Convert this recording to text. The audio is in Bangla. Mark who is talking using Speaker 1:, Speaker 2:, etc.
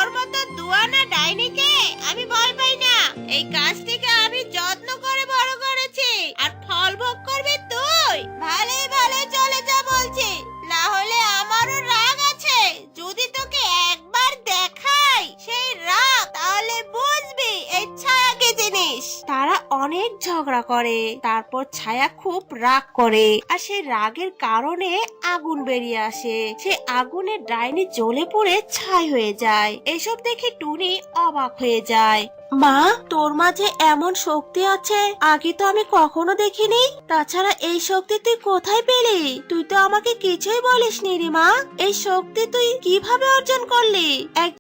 Speaker 1: তোর মতো দুয়ানা ডাইনিকে আমি ভয় পাই না। এই গাছটিকে আমি যত্ন করে বড় করেছি, আর ফল ভোগ করবি তুই। ভালোই ভালোই চলে যা বলছি, না হলে আমারও রাগ আছে। যদি তোকে একবার দেখাই সেই রাগ, তাহলে বুঝবি এই ছায়া কি জিনিস। তারা অনেক ঝগড়া করে, তারপর ছায়া খুব রাগ করে, আর সেই রাগের কারণে আগুন বেরিয়ে আসে। সে আগুনে ডাইনি জ্বলে পড়ে ছাই হয়ে যায়। এসব দেখে টুনি অবাক হয়ে যায়। মা, তোর মাঝে এমন শক্তি আছে, আগে তো আমি কখনো দেখিনি। তাছাড়া এই শক্তি তুই কোথায় পেলি? তুই তো আমাকে কিছুই বলিসনি রে মা। এই শক্তি তুই কিভাবে অর্জন করলি?